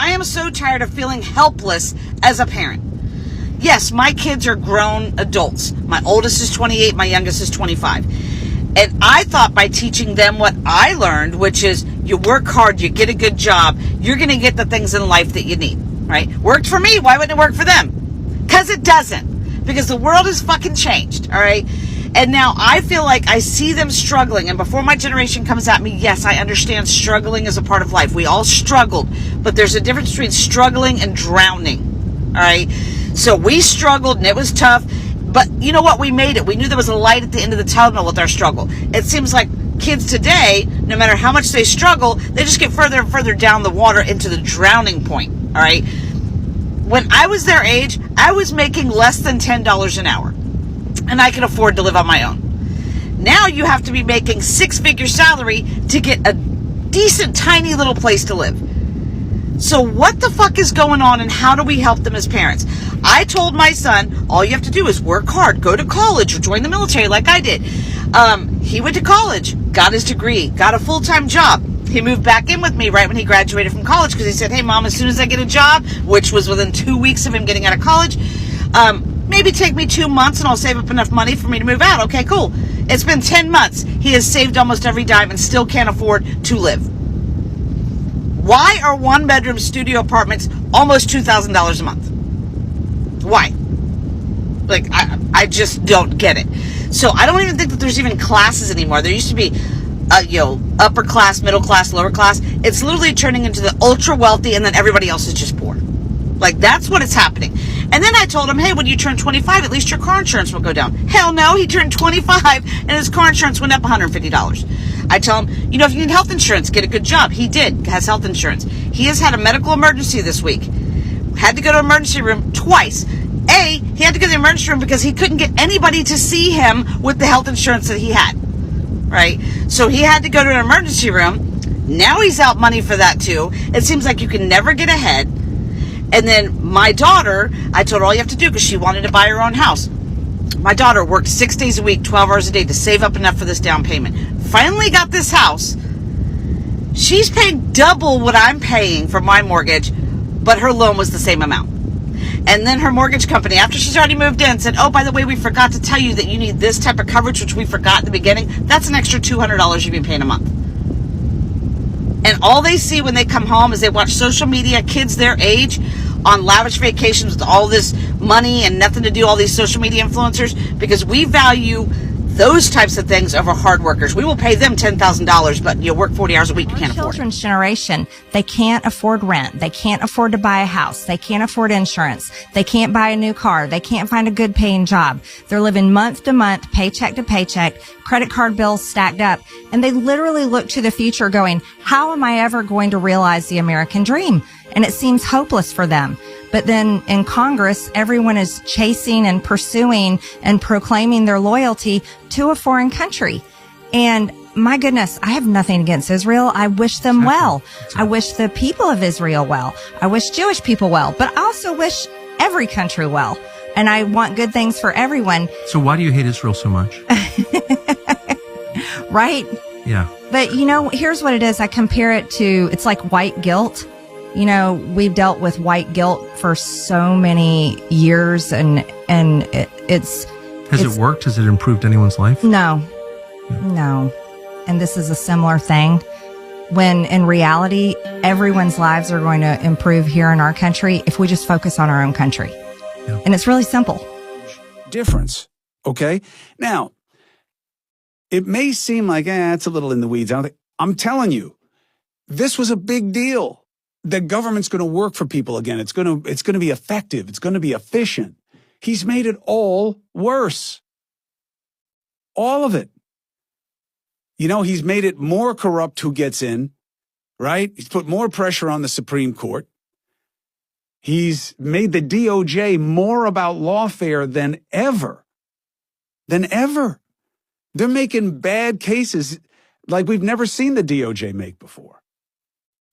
I am so tired of feeling helpless as a parent. Yes, my kids are grown adults. My oldest is 28, my youngest is 25. And I thought by teaching them what I learned, which is you work hard, you get a good job, you're going to get the things in life that you need, right? Worked for me. Why wouldn't it work for them? Because it doesn't. Because the world has fucking changed, all right? And now I feel like I see them struggling. And before my generation comes at me, yes, I understand struggling is a part of life. We all struggled. But there's a difference between struggling and drowning, all right? So we struggled and it was tough. But you know what? We made it. We knew there was a light at the end of the tunnel with our struggle. It seems like kids today, no matter how much they struggle, they just get further and further down the water into the drowning point, all right? When I was their age, I was making less than $10 an hour. And I can afford to live on my own. Now you have to be making six-figure salary to get a decent, tiny little place to live. So what the fuck is going on and how do we help them as parents? I told my son, all you have to do is work hard, go to college or join the military like I did. He went to college, got his degree, got a full-time job. He moved back in with me right when he graduated from college because he said, hey, Mom, as soon as I get a job, which was within 2 weeks of him getting out of college, maybe take me 2 months and I'll save up enough money for me to move out. Okay, cool. It's been 10 months. He has saved almost every dime and still can't afford to live. Why are one-bedroom studio apartments almost $2,000 a month? Why? Like, I just don't get it. So I don't even think that there's even classes anymore. There used to be, upper class, middle class, lower class. It's literally turning into the ultra wealthy and then everybody else is just poor. Like, that's what is happening. And then I told him, hey, when you turn 25, at least your car insurance will go down. Hell no, he turned 25 and his car insurance went up $150. I tell him, if you need health insurance, get a good job. He has health insurance. He has had a medical emergency this week. Had to go to an emergency room twice. He had to go to the emergency room because he couldn't get anybody to see him with the health insurance that he had. Right? So he had to go to an emergency room. Now he's out money for that too. It seems like you can never get ahead. And then my daughter, I told her all you have to do because she wanted to buy her own house. My daughter worked 6 days a week, 12 hours a day to save up enough for this down payment. Finally got this house. She's paying double what I'm paying for my mortgage, but her loan was the same amount. And then her mortgage company, after she's already moved in, said, oh, by the way, we forgot to tell you that you need this type of coverage, which we forgot in the beginning. That's an extra $200 you've been paying a month. And all they see when they come home is they watch social media, kids their age, on lavish vacations with all this money and nothing to do, all these social media influencers, because we value those types of things over hard workers. We will pay them $10,000, but you work 40 hours a week, you can't afford it. Children's generation, they can't afford rent. They can't afford to buy a house. They can't afford insurance. They can't buy a new car. They can't find a good paying job. They're living month to month, paycheck to paycheck, credit card bills stacked up. And they literally look to the future going, how am I ever going to realize the American dream? And it seems hopeless for them. But then in Congress, everyone is chasing and pursuing and proclaiming their loyalty to a foreign country. And my goodness, I have nothing against Israel. I wish them well. I wish the people of Israel well. I wish Jewish people well. But I also wish every country well. And I want good things for everyone. So why do you hate Israel so much? Right? Yeah. But, here's what it is. I compare it to, it's like white guilt. We've dealt with white guilt for so many years and it's... Has it worked? Has it improved anyone's life? No. And this is a similar thing when in reality, everyone's lives are going to improve here in our country if we just focus on our own country. Yeah. And it's really simple. Difference. Okay. Now, it may seem like, it's a little in the weeds. I'm telling you, this was a big deal. The government's going to work for people again. It's going to be effective. It's going to be efficient. He's made it all worse. All of it. He's made it more corrupt who gets in, right? He's put more pressure on the Supreme Court. He's made the DOJ more about lawfare than ever. They're making bad cases like we've never seen the DOJ make before.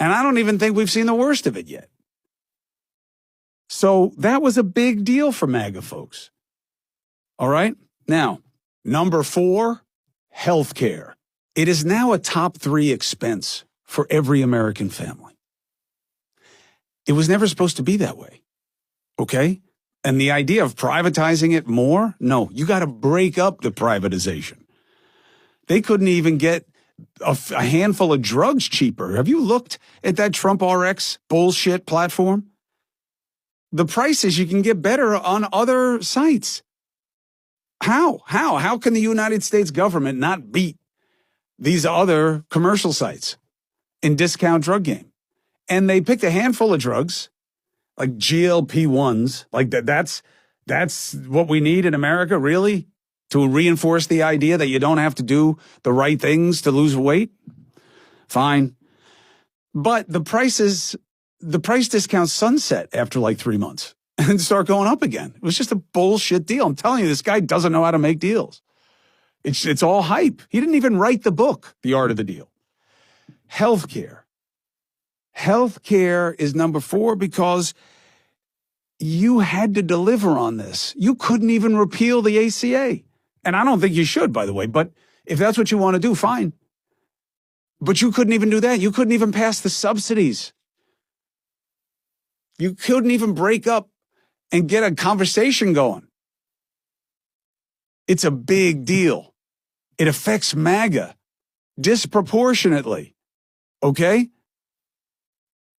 And I don't even think we've seen the worst of it yet. So that was a big deal for MAGA folks. All right? Now, number 4, healthcare. It is now a top 3 expense for every American family. It was never supposed to be that way. Okay? And the idea of privatizing it more? No, you got to break up the privatization. They couldn't even get a handful of drugs cheaper. Have you looked at that Trump RX bullshit platform? The prices you can get better on other sites. How can the United States government not beat these other commercial sites in discount drug game? And they picked a handful of drugs, like GLP-1s, like that's what we need in America, really? To reinforce the idea that you don't have to do the right things to lose weight? Fine. But the price discounts sunset after like 3 months and start going up again. It was just a bullshit deal. I'm telling you, this guy doesn't know how to make deals. It's all hype. He didn't even write the book, The Art of the Deal. Healthcare. Healthcare is number 4 because you had to deliver on this. You couldn't even repeal the ACA. And I don't think you should, by the way, but if that's what you want to do, fine. But you couldn't even do that. You couldn't even pass the subsidies. You couldn't even break up and get a conversation going. It's a big deal. It affects MAGA disproportionately. Okay?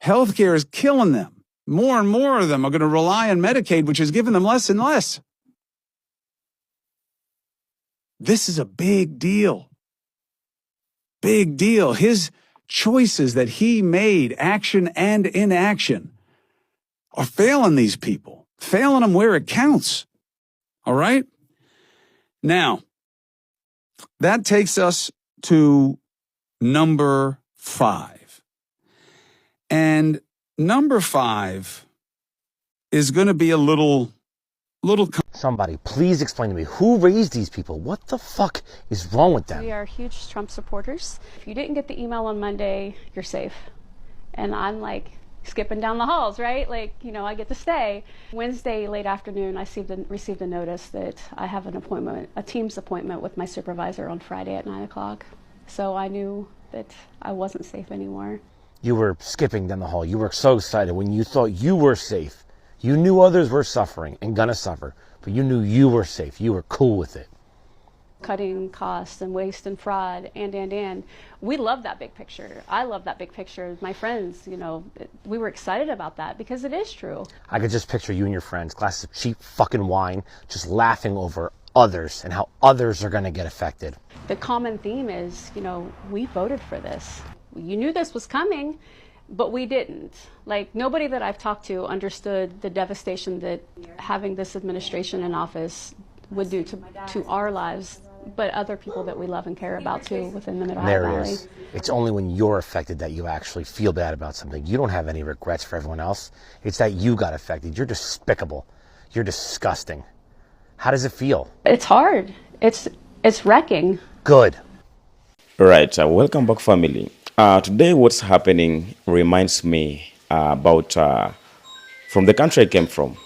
Healthcare is killing them. More and more of them are going to rely on Medicaid, which is giving them less and less. This is a big deal. Big deal. His choices that he made, action and inaction, are failing these people, failing them where it counts. All right? Now, that takes us to number 5. And number 5 is going to be a little. Somebody, please explain to me, who raised these people? What the fuck is wrong with them? We are huge Trump supporters. If you didn't get the email on Monday, you're safe. And I'm like skipping down the halls, right? Like, I get to stay. Wednesday, late afternoon, I received a notice that I have an appointment, a Teams appointment with my supervisor on Friday at 9 o'clock. So I knew that I wasn't safe anymore. You were skipping down the hall. You were so excited when you thought you were safe. You knew others were suffering and gonna suffer, but you knew you were safe. You were cool with it. Cutting costs and waste and fraud and. We love that big picture. I love that big picture. My friends, we were excited about that because it is true. I could just picture you and your friends, glasses of cheap fucking wine, just laughing over others and how others are gonna get affected. The common theme is, we voted for this. You knew this was coming, but we didn't. Like, nobody that I've talked to understood the devastation that having this administration in office would do to our lives, but other people that we love and care about too within the Mid-Ohio Valley. There it is. It's only when you're affected that you actually feel bad about something. You don't have any regrets for everyone else. It's that you got affected. You're despicable. You're disgusting. How does it feel? It's hard. It's wrecking. Good. Right. Welcome back, family. Today, what's happening reminds me about from the country I came from.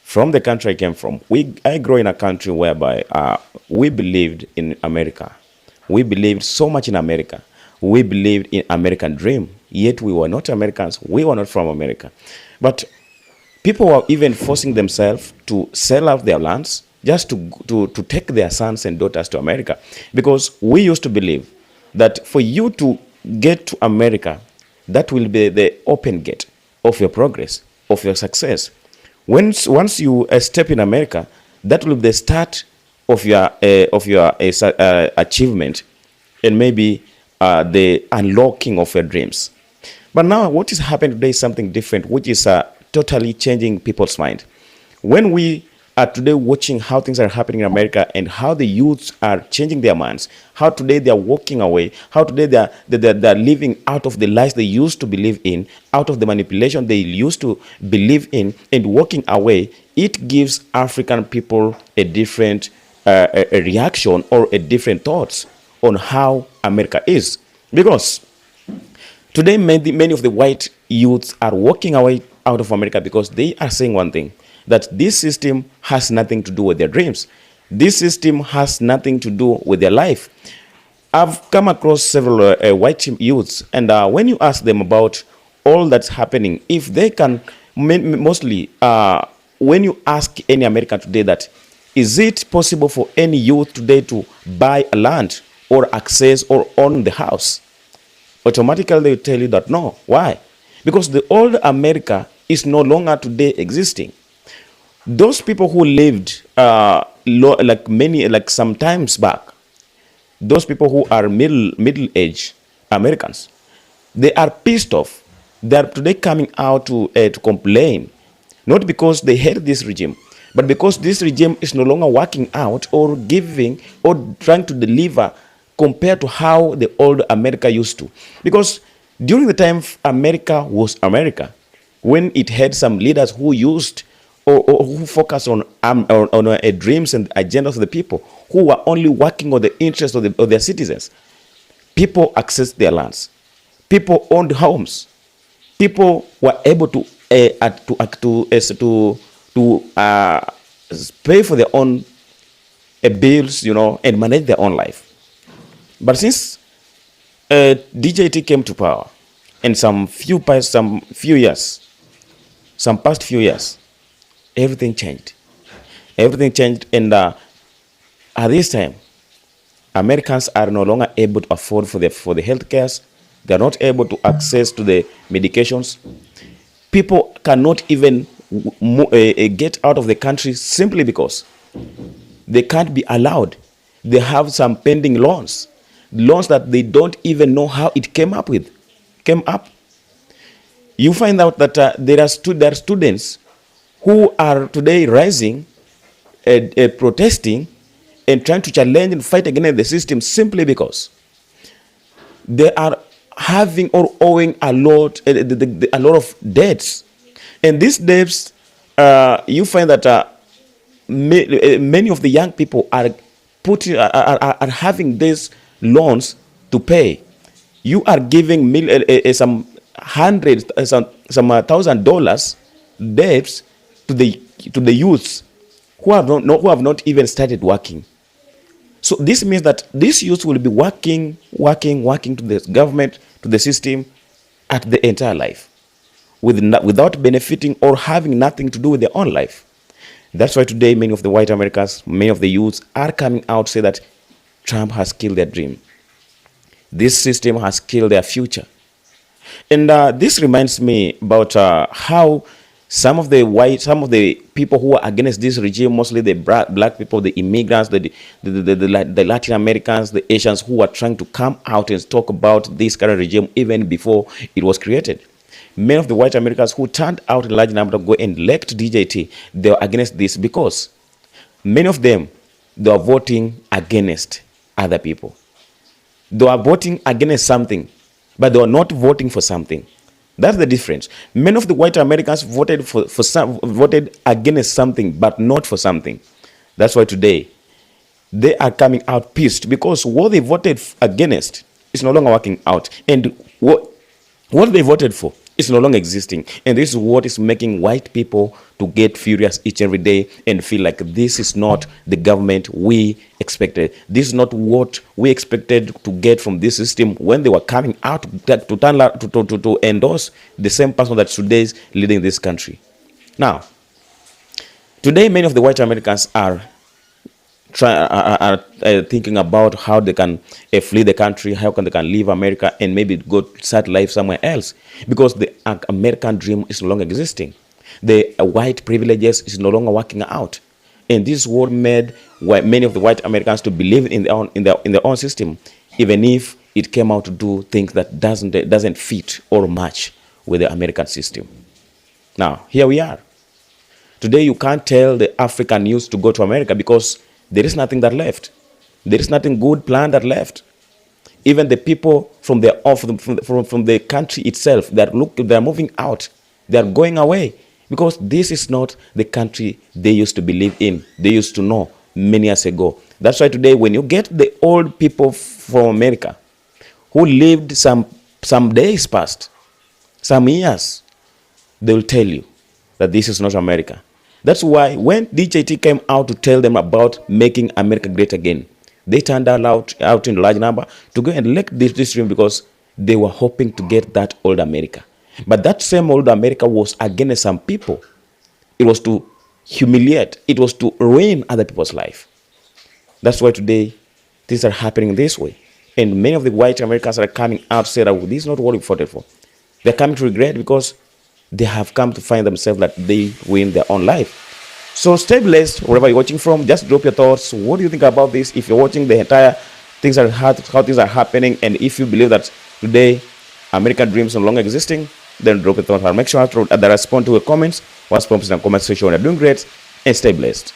From the country I came from, I grew in a country whereby we believed in America. We believed so much in America. We believed in American dream. Yet we were not Americans. We were not from America. But people were even forcing themselves to sell out their lands just to take their sons and daughters to America. Because we used to believe that for you to get to America, that will be the open gate of your progress, of your success. Once you step in America, that will be the start of your achievement and maybe the unlocking of your dreams. But now what is happening today is something different, which is totally changing people's mind. When we are today watching how things are happening in America and how the youths are changing their minds, how today they are walking away, how today they are living out of the lies they used to believe in, out of the manipulation they used to believe in, and walking away, it gives African people a different a reaction or a different thoughts on how America is. Because today many of the white youths are walking away out of America because they are saying one thing, that this system has nothing to do with their dreams. This system has nothing to do with their life. I've come across several white youths, and when you ask them about all that's happening, if they can, mostly, when you ask any American today that, is it possible for any youth today to buy a land or access or own the house? Automatically they will tell you that no. Why? Because the old America is no longer today existing. Those people who lived like some times back, those people who are middle age Americans, they are pissed off. They are today coming out to complain, not because they hate this regime, but because this regime is no longer working out or giving or trying to deliver compared to how the old America used to. Because during the time America was America, when it had some leaders who used or who focused on dreams and agendas of the people, who were only working on the interests of their citizens, people accessed their lands, people owned homes, people were able to pay for their own bills, and manage their own life. But since DJT came to power, in some past few years, everything changed. Everything changed, and at this time, Americans are no longer able to afford for the health care. They are not able to access to the medications. People cannot even get out of the country simply because they can't be allowed. They have some pending loans that they don't even know how it came up. You find out that there are students who are today rising, protesting, and trying to challenge and fight against the system simply because they are having or owing a lot of debts. And these debts, you find that many of the young people are having these loans to pay. You are giving some hundreds, some $1,000 debts to the youths who have not even started working. So this means that these youths will be working to the government, to the system, at the entire life, without benefiting or having nothing to do with their own life. That's why today many of the white Americans, many of the youths are coming out to say that Trump has killed their dream. This system has killed their future. And this reminds me about how some of the people who are against this regime, mostly the black people, the immigrants, the Latin Americans, the Asians, who are trying to come out and talk about this current regime even before it was created. Many of the white Americans who turned out in large number to go and elect DJT, they were against this because many of them, they are voting against other people. They are voting against something, but they are not voting for something. That's the difference. Many of the white Americans voted against something, but not for something. That's why today they are coming out pissed because what they voted against is no longer working out, and what they voted for is no longer existing. And this is what is making white people to get furious each and every day and feel like this is not the government we expected. This is not what we expected to get from this system when they were coming out to endorse the same person that today is leading this country. Now, today many of the white Americans are thinking about how they can flee the country, how they can leave America and maybe go start life somewhere else, because the American dream is no longer existing. The white privileges is no longer working out, and this is what made many of the white Americans to believe in their own system, even if it came out to do things that doesn't fit or match with the American system. Now here we are. Today you can't tell the African youth to go to America because there is nothing that left. There is nothing good planned that left. Even the people from the country itself they are moving out. They are going away because this is not the country they used to believe in. They used to know many years ago. That's why today when you get the old people from America who lived some days past, some years, they will tell you that this is not America. That's why when DJT came out to tell them about making America great again, they turned out in large number to go and elect this dream because they were hoping to get that old America. But that same old America was against some people. It was to humiliate. It was to ruin other people's life. That's why today things are happening this way. And many of the white Americans are coming out saying that this is not what we fought for. They're coming to regret because they have come to find themselves that they ruin their own life. So stay blessed wherever you're watching from. Just drop your thoughts. What do you think about this? If you're watching the entire things are how things are happening, and if you believe that today American dreams no longer existing, then drop your thoughts. Make sure to respond to your comments. What's prompted in the comment section. You're doing great, and stay blessed.